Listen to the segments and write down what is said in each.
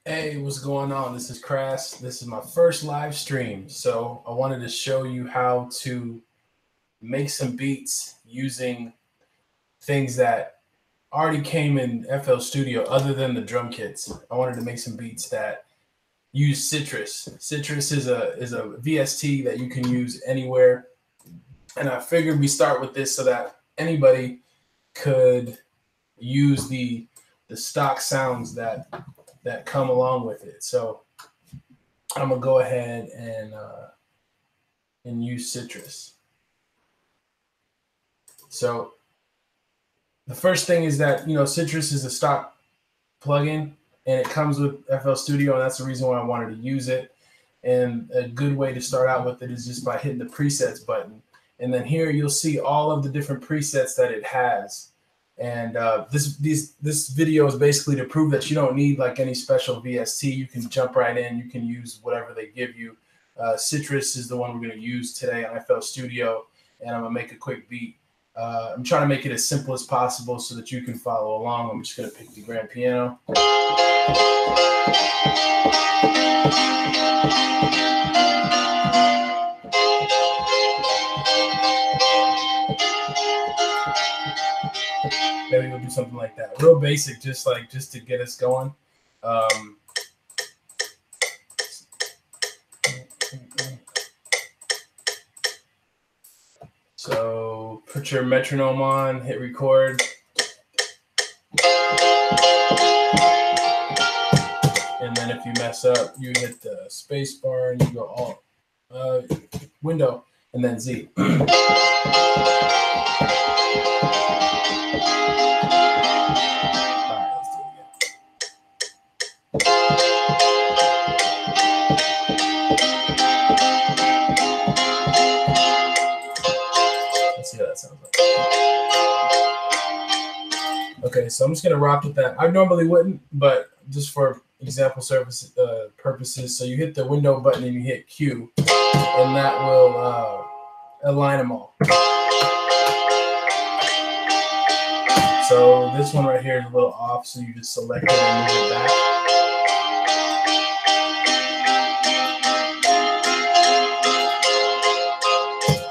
Hey, what's going on? This is Cras. This is my first live stream. So I wanted to show you how to make some beats using things that already came in FL Studio other than the drum kits. I wanted to make some beats that use Citrus. Citrus is a VST that you can use anywhere. And I figured we start with this so that anybody could use the stock sounds that come along with it. So I'm gonna go ahead and use Citrus. So the first thing is that Citrus is a stock plugin and it comes with FL Studio, and that's the reason why I wanted to use it. And a good way to start out with it is just by hitting the presets button, and then here you'll see all of the different presets that it has. And this video is basically to prove that you don't need like any special VST. You can jump right in. You can use whatever they give you. Citrus is the one we're going to use today on FL Studio, and I'm going to make a quick beat. I'm trying to make it as simple as possible so that you can follow along. I'm just going to pick the grand piano. Maybe we'll do something like that. Real basic, just to get us going. So put your metronome on, hit record. And then if you mess up, you hit the space bar and you go Alt, window, and then Z. See how that sounds like. Okay, so I'm just gonna rock with that. I normally wouldn't, but just for example purposes, so you hit the window button and you hit Q, and that will align them all. So this one right here is a little off, so you just select it and move it back.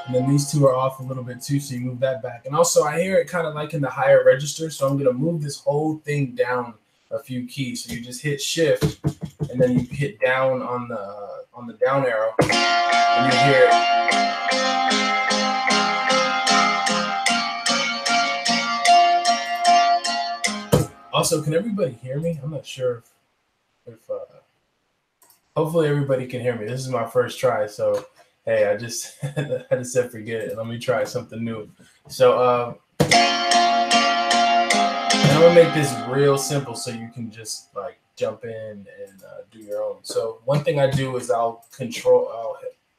And then these two are off a little bit too, so you move that back. And also I hear it kind of like in the higher register, so I'm gonna move this whole thing down a few keys. So you just hit Shift, and then you hit down on the down arrow, and you hear it. Also, can everybody hear me? I'm not sure if hopefully everybody can hear me. This is my first try, so hey, I just said forget it. Let me try something new. So and I'm gonna make this real simple so you can just like jump in and do your own. So one thing I do is I'll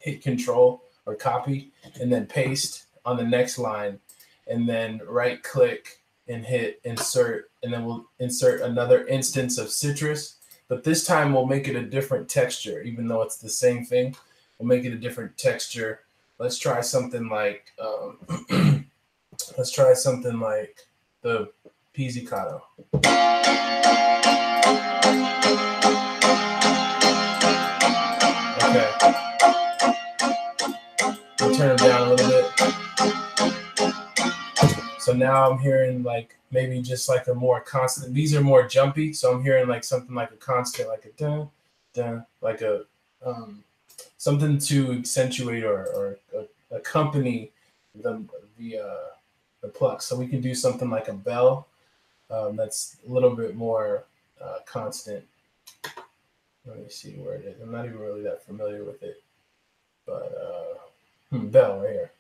hit Control or copy and then paste on the next line, and then right click and hit insert, and then we'll insert another instance of Citrus, but this time we'll make it a different texture. Even though it's the same thing, we'll make it a different texture. Let's try something like the pizzicato. Okay. We'll turn it down a little bit. So now I'm hearing like maybe just like a more constant. These are more jumpy, so I'm hearing like something like a constant, like a dun dun, like a something to accentuate or accompany the pluck. So we can do something like a bell that's a little bit more constant. Let me see where it is. I'm not even really that familiar with it, but bell right here.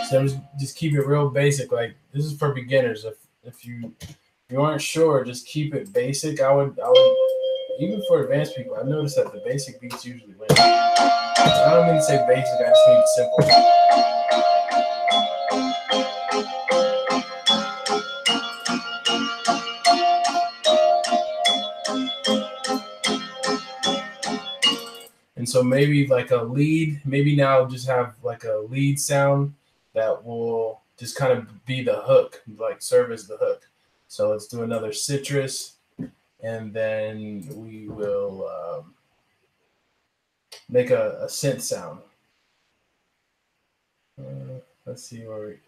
So just keep it real basic. Like this is for beginners. if you aren't sure, just keep it basic. I would even for advanced people, I've noticed that the basic beats usually win. I don't mean to say basic, I just mean simple. And so maybe like a lead, maybe now just have like a lead sound that will just kind of be the hook, like serve as the hook. So let's do another citrus, and then we will make a synth sound. Let's see where we...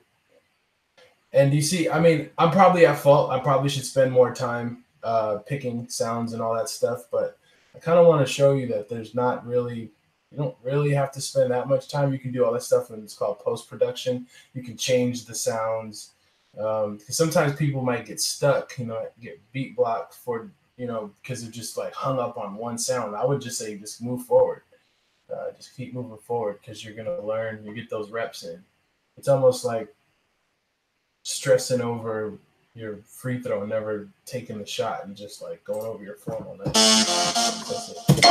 And you see, I mean, I'm probably at fault. I probably should spend more time picking sounds and all that stuff, but I kind of want to show you that there's not really, you don't really have to spend that much time. You can do all that stuff, and it's called post-production. You can change the sounds. Because sometimes people might get stuck, get beat blocked for, because they're just like hung up on one sound. I would just say just move forward. Just keep moving forward because you're going to learn, you get those reps in. It's almost like stressing over your free throw and never taking the shot and just like going over your form all night. That's it.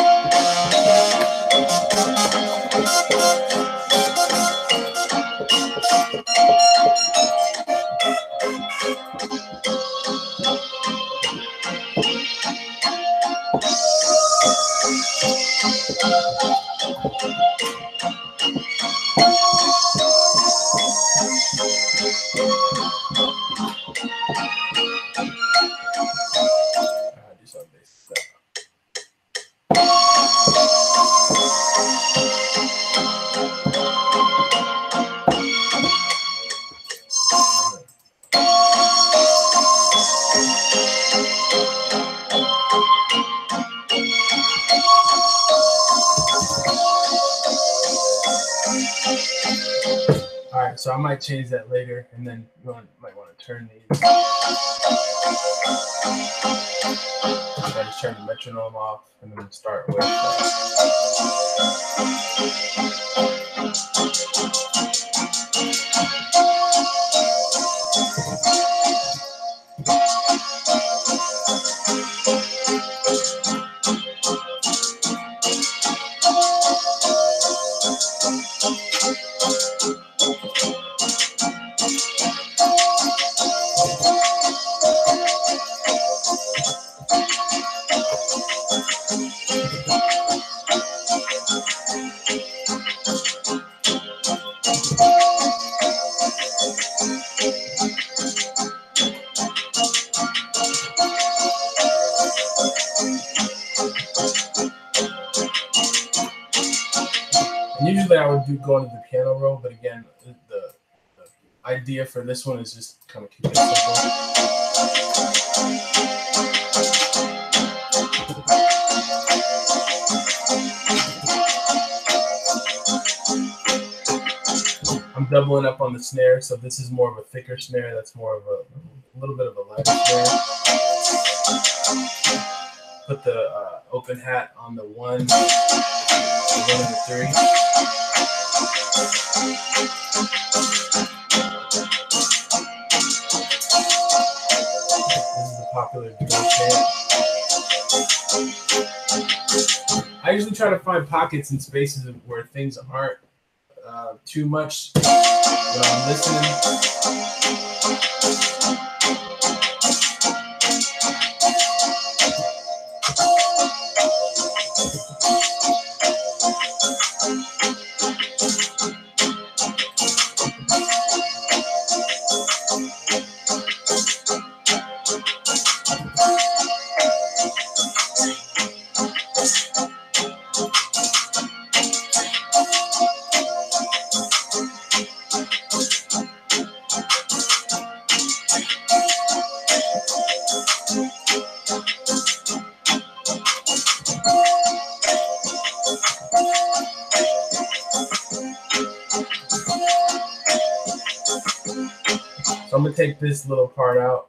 All right, so I might change that later, and then you might want to turn these. I just turn the metronome off, and then start with. Usually I would go into the piano roll, but again, the idea for this one is just kind of keep it simple. I'm doubling up on the snare, so this is more of a thicker snare. That's more of a little bit of a lighter snare. Put the open hat on the 1, the 1 and the 3. This is a popular drill chant. I usually try to find pockets and spaces where things aren't too much when I'm listening. So I'm going to take this little part out.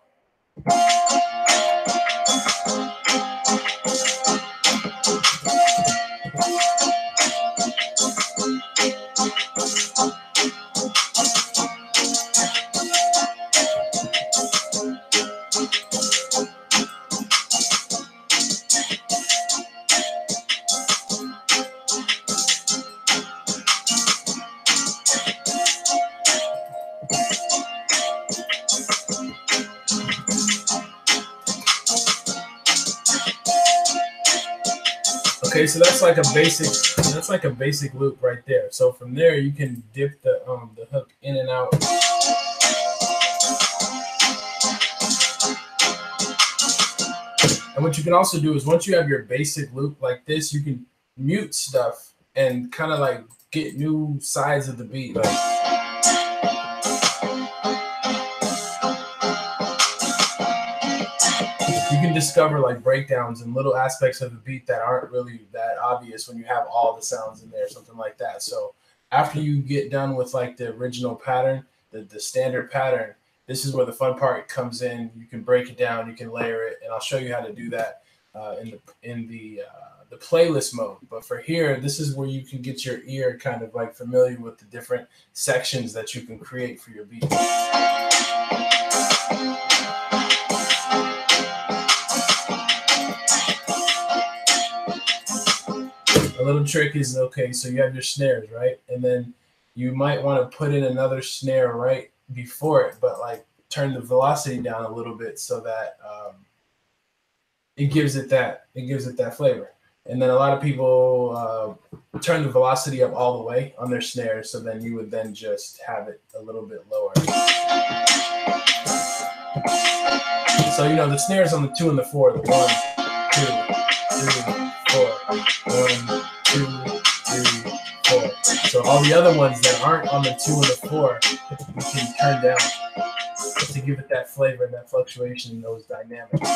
Okay, so that's like a basic loop right there. So from there you can dip the hook in and out. And what you can also do is once you have your basic loop like this, you can mute stuff and kind of like get new sides of the beat. Like, you can discover like breakdowns and little aspects of the beat that aren't really that obvious when you have all the sounds in there, something like that. So after you get done with like the original pattern, the standard pattern, this is where the fun part comes in. You can break it down, you can layer it, and I'll show you how to do that in the playlist mode. But for here, this is where you can get your ear kind of like familiar with the different sections that you can create for your beat. A little trick is, okay, so you have your snares, right? And then you might want to put in another snare right before it, but like turn the velocity down a little bit so that it gives it that flavor. And then a lot of people turn the velocity up all the way on their snares, so then you would then just have it a little bit lower. So you know the snares on the 2 and the 4, the 1, 2, 3, 4, 1, 2, 3, 4. So all the other ones that aren't on the 2 and the 4, we can turn down to give it that flavor and that fluctuation and those dynamics.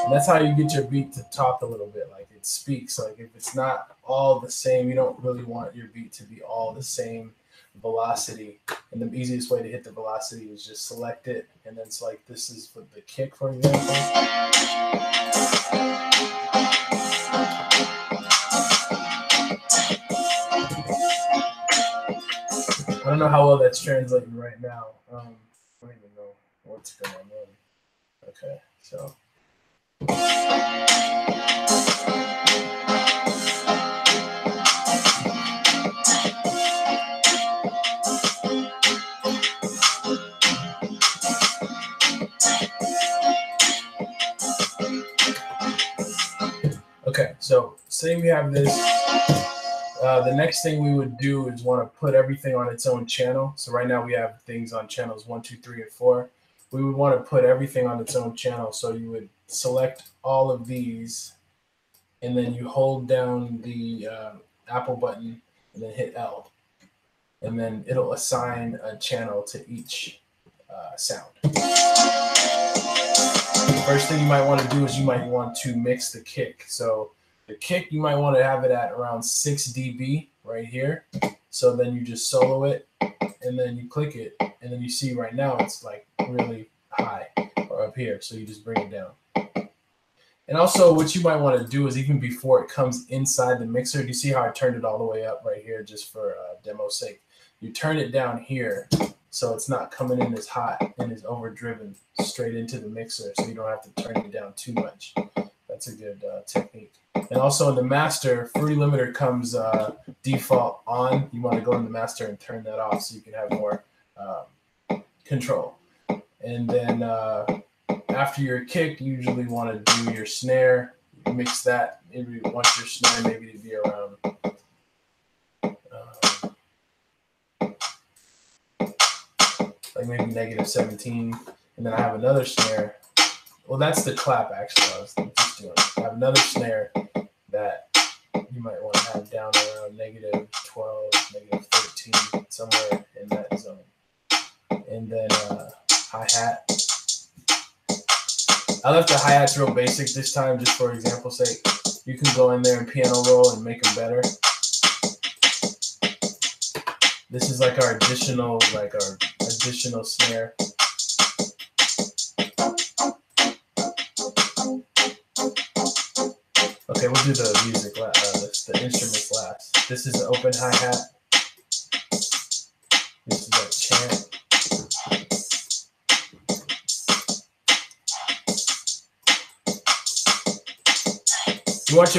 And that's how you get your beat to talk a little bit, like it speaks. Like if it's not all the same, you don't really want your beat to be all the same velocity. And the easiest way to hit the velocity is just select it, and then it's like this is for the kick, for example. I don't know how well that's translating right now. I don't even know what's going on. Okay, so. Okay, so say we have this. The next thing we would do is want to put everything on its own channel. So right now we have things on channels 1, 2, 3, and 4. We would want to put everything on its own channel. So you would select all of these, and then you hold down the Apple button and then hit L. And then it'll assign a channel to each sound. The first thing you might want to do is you might want to mix the kick. So the kick, you might want to have it at around 6 dB right here. So then you just solo it, and then you click it, and then you see right now it's like really high or up here. So you just bring it down. And also what you might want to do is even before it comes inside the mixer, do you see how I turned it all the way up right here just for demo's sake? You turn it down here so it's not coming in as hot and is overdriven straight into the mixer, so you don't have to turn it down too much. That's a good technique. And also in the master, Fruity Limiter comes default on. You want to go in the master and turn that off so you can have more control. And then after your kick, you usually want to do your snare. Mix that. Maybe you want your snare maybe to be around like maybe -17. And then I have another snare. Well, that's the clap, actually. I was just doing. I have another snare that you might want to have down around -12, -13, somewhere in that zone. And then hi-hat. I left the hi-hats real basic this time, just for example's sake. You can go in there and piano roll and make them better. This is like our additional snare. Okay, we'll do the music, the instruments last. This is the open hi-hat. This is a chant. You want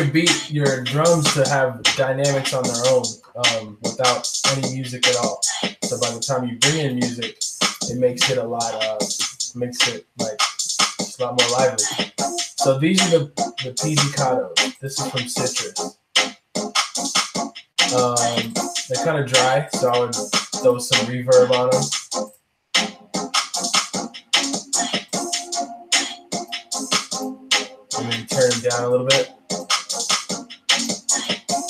your drums to have dynamics on their own, without any music at all. So by the time you bring in music, it makes it makes it like it's a lot more lively. So these are the pizzicatos. This is from Citrus. They're kind of dry, so I would throw some reverb on them. And maybe turn them down a little bit.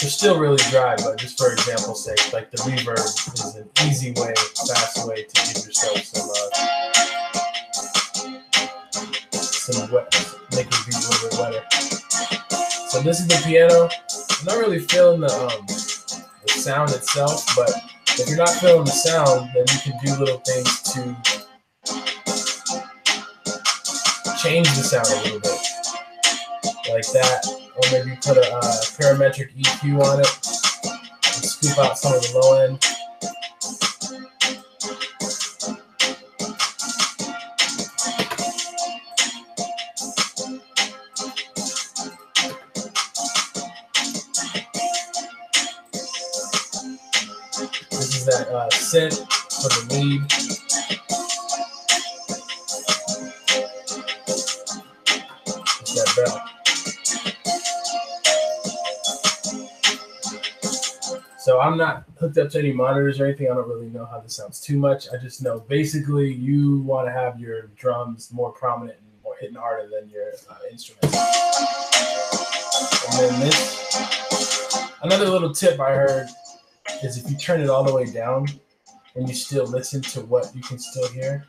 They're still really dry, but just for example's sake, like the reverb is an easy way, fast way to give yourself some wet, make your beat a little bit wetter. So this is the piano. I'm not really feeling the sound itself, but if you're not feeling the sound, then you can do little things to change the sound a little bit, like that, or maybe put a parametric EQ on it and scoop out some of the low end. This is that synth for the lead. It's that bell. So I'm not hooked up to any monitors or anything. I don't really know how this sounds too much. I just know basically you want to have your drums more prominent and more hitting harder than your instruments. And then this, another little tip I heard is if you turn it all the way down and you still listen to what you can still hear,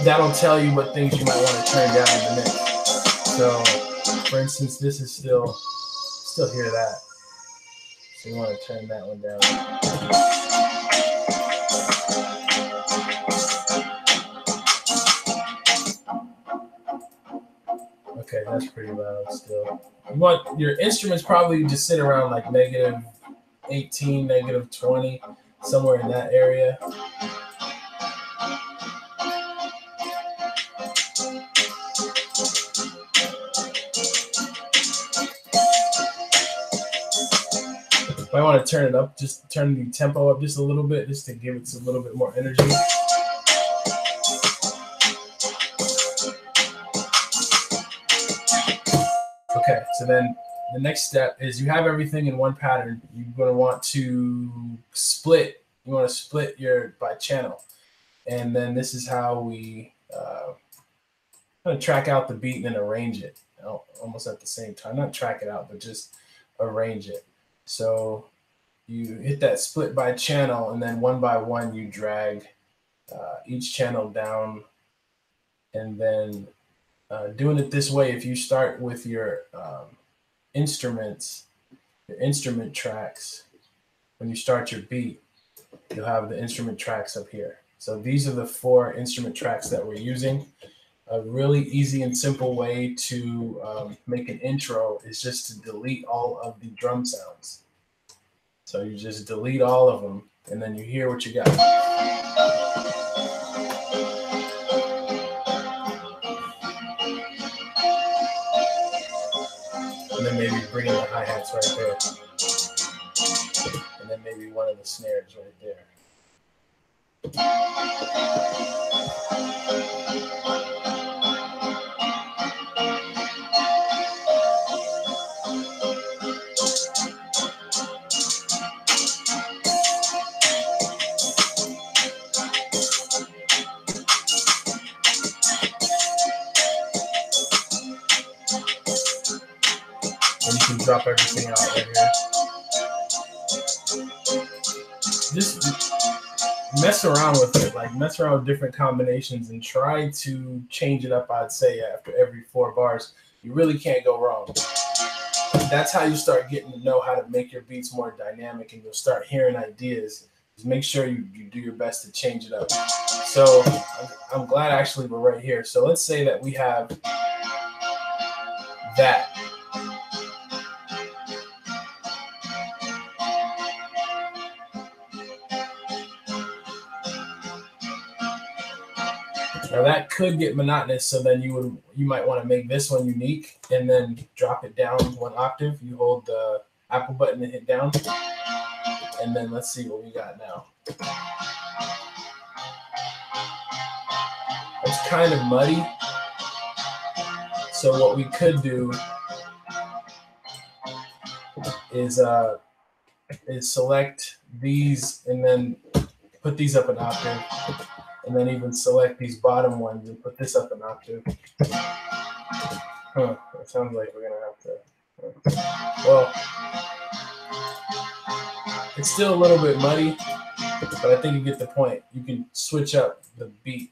that'll tell you what things you might want to turn down in the mix. So, for instance, this is still hear that. So you want to turn that one down. Okay, that's pretty loud still. You want your instruments probably just sit around like -18, -20, somewhere in that area. Might want to turn it up, just turn the tempo up just a little bit, just to give it a little bit more energy. Okay, so then the next step is you have everything in one pattern. You're going to want to split. You want to split by channel. And then this is how we kind of track out the beat and then arrange it almost at the same time. Not track it out, but just arrange it. So you hit that split by channel, and then one by one you drag each channel down. And then doing it this way, if you start with your instruments, your instrument tracks, when you start your beat, you'll have the instrument tracks up here. So these are the 4 instrument tracks that we're using. A really easy and simple way to make an intro is just to delete all of the drum sounds. So you just delete all of them, and then you hear what you got. And then maybe bring in the hi-hats right there. And then maybe one of the snares right there. And you can drop everything out right here. Just mess around with it, like mess around with different combinations and try to change it up. I'd say after every 4 bars, you really can't go wrong. That's how you start getting to know how to make your beats more dynamic, and you'll start hearing ideas. Just make sure you do your best to change it up. So I'm glad actually we're right here. So let's say that we have that. Now that could get monotonous, so then you might want to make this one unique and then drop it down 1 octave. You hold the Apple button and hit down, and then let's see what we got now. It's kind of muddy, so what we could do is select these and then put these up an octave, and then even select these bottom ones and put this up an octave. Huh, it sounds like we're gonna have to. Well, it's still a little bit muddy, but I think you get the point. You can switch up the beat.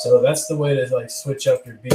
So that's the way to like switch up your beat.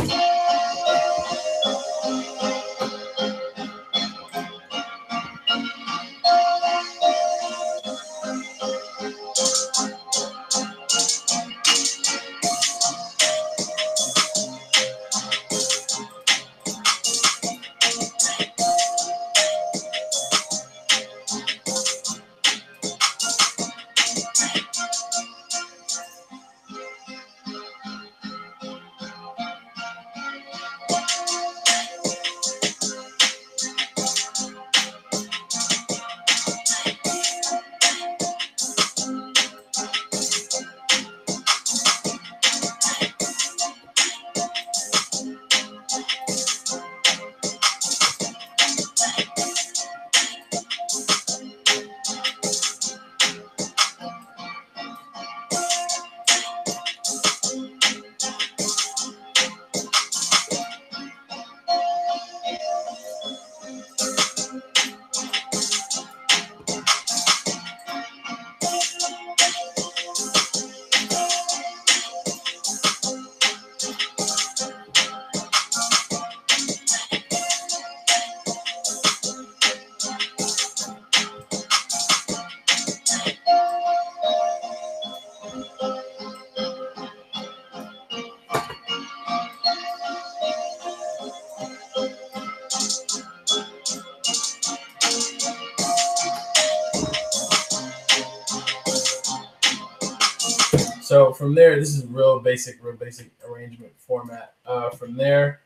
So from there, this is real basic arrangement format. From there,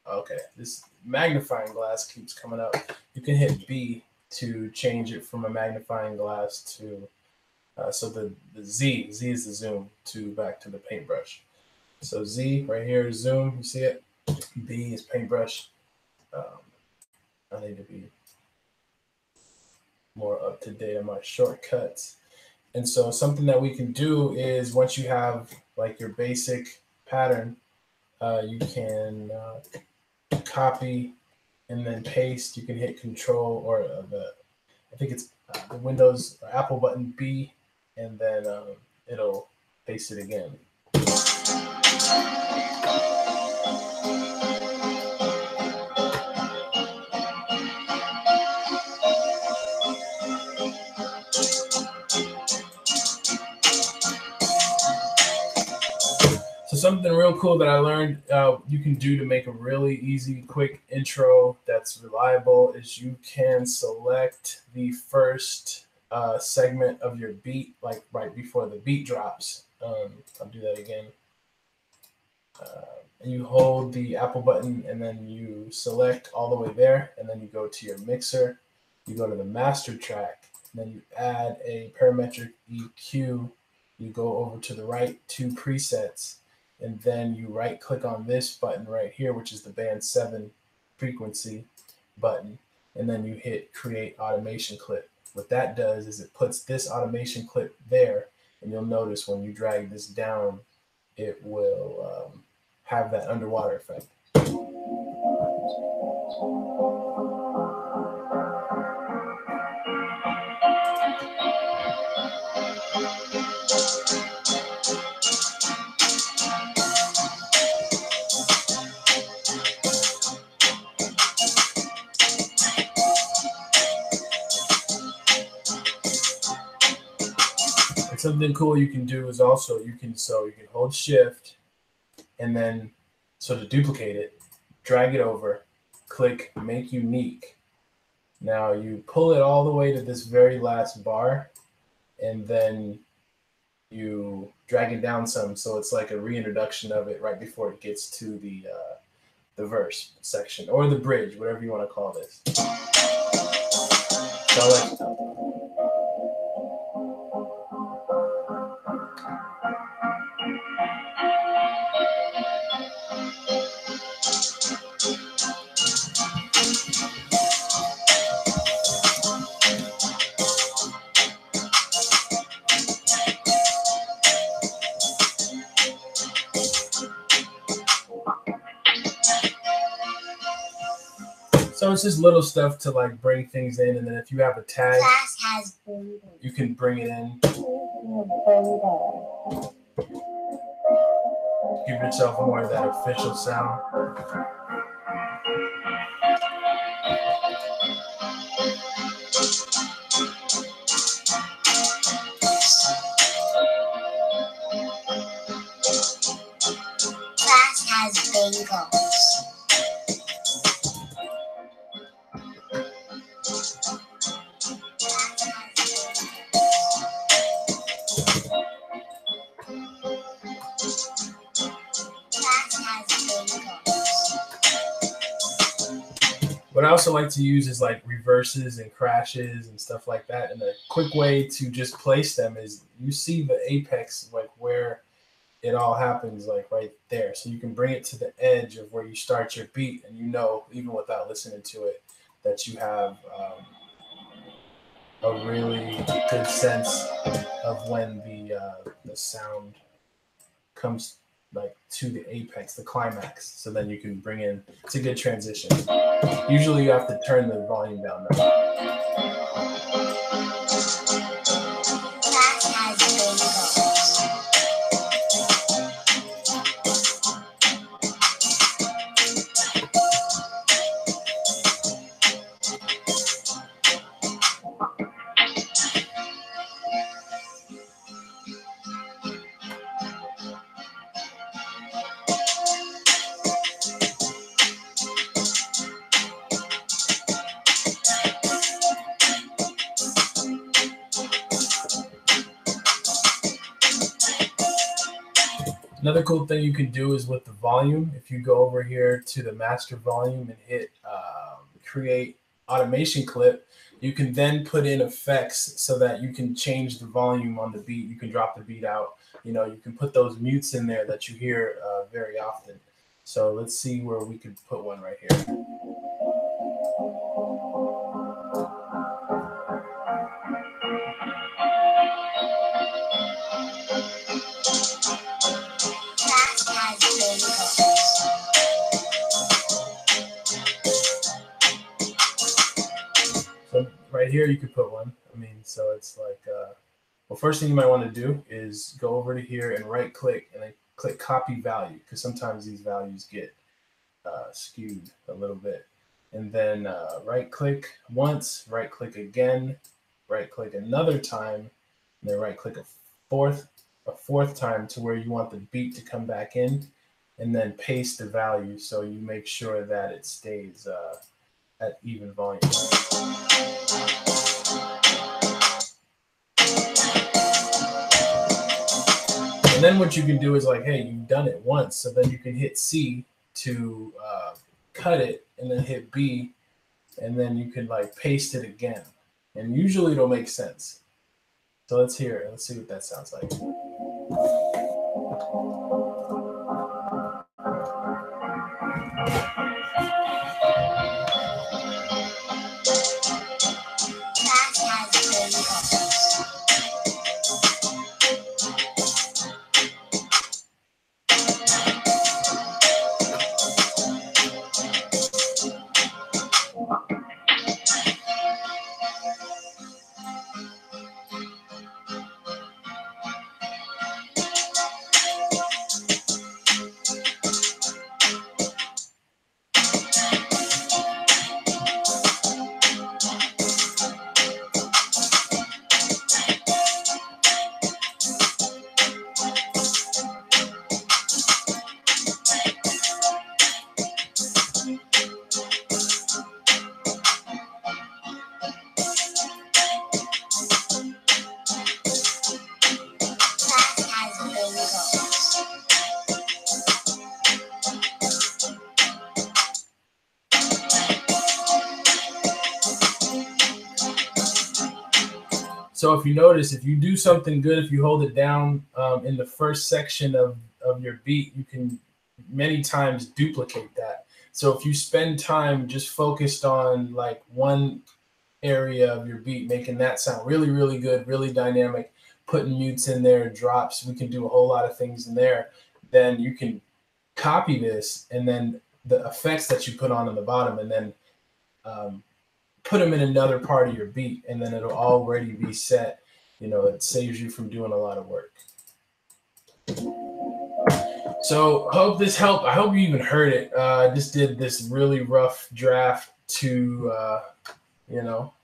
okay, this magnifying glass keeps coming up. You can hit B to change it from a magnifying glass to, so the Z is the zoom to back to the paintbrush. So Z right here is zoom, you see it? B is paintbrush. I need to be more up to date on my shortcuts. And so something that we can do is once you have like your basic pattern, you can copy and then paste. You can hit Control or I think it's the Windows or Apple button B, and then it'll paste it again. So something real cool that I learned you can do to make a really easy, quick intro that's reliable is you can select the first segment of your beat, like right before the beat drops. I'll do that again. And you hold the Apple button and then you select all the way there, and then you go to your mixer, you go to the master track, and then you add a parametric EQ, you go over to the right 2 presets, and then you right click on this button right here, which is the band 7 frequency button, and then you hit create automation clip. What that does is it puts this automation clip there, and And you'll notice when you drag this down, it will have that underwater effect. And something cool you can do is also you can hold shift, and then to duplicate it, drag it over, click make unique. Now you pull it all the way to this very last bar, and then you drag it down some, so it's like a reintroduction of it right before it gets to the verse section or the bridge, whatever you want to call this. So So it's just little stuff to like bring things in, and then if you have a tag, you can bring it in. Give yourself more of that official sound. Cras has bangles. What I also like to use is like reverses and crashes and stuff like that. And a quick way to just place them is you see the apex, like where it all happens, like right there. So you can bring it to the edge of where you start your beat, and you know, even without listening to it, that you have a really good sense of when the sound comes like to the apex, the climax. So then you can bring in, it's a good transition. Usually you have to turn the volume down now. Another cool thing you can do is with the volume. If you go over here to the master volume and hit create automation clip, you can then put in effects so that you can change the volume on the beat. You can drop the beat out. You know, you can put those mutes in there that you hear very often. So let's see where we could put one right here. So right here, you could put one. I mean, so it's like, well, first thing you might want to do is go over to here and right click and then click copy value, because sometimes these values get skewed a little bit. And then right click once, right click again, right click another time, and then right click a fourth time to where you want the beat to come back in, and then paste the value so you make sure that it stays at even volume. And then what you can do is like, hey, you've done it once, so then you can hit C to cut it, and then hit B, and then you can like paste it again. And usually it'll make sense. So let's hear it. Let's see what that sounds like. So if you notice, if you do something good, if you hold it down in the first section of your beat, you can many times duplicate that. So if you spend time just focused on like one area of your beat, making that sound really, really good, really dynamic, putting mutes in there, drops, we can do a whole lot of things in there, then you can copy this and then the effects that you put on in the bottom and then put them in another part of your beat, and then it'll already be set. It saves you from doing a lot of work. So hope this helped. I hope you even heard it. I just did this really rough draft to,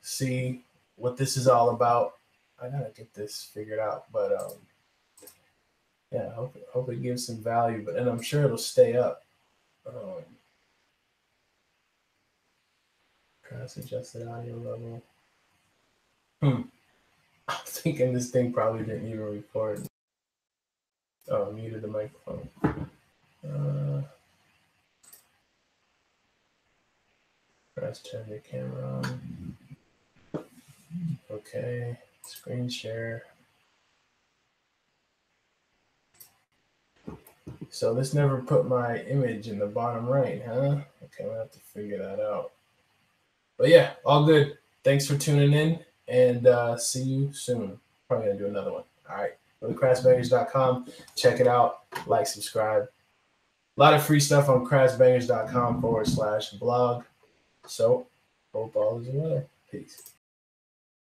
see what this is all about. I gotta get this figured out, but yeah, hope it gives some value. And I'm sure it'll stay up. Cras adjusted audio level. I'm thinking this thing probably didn't even record. Oh, muted the microphone. Cras, turn your camera on. Okay, screen share. So this never put my image in the bottom right, huh? Okay, I'm gonna have to figure that out. But yeah, all good. Thanks for tuning in, and see you soon. Probably gonna do another one. All right, go to crasbangers.com. Check it out. Like, subscribe. A lot of free stuff on crasbangers.com/blog. So, hope all is well. Peace.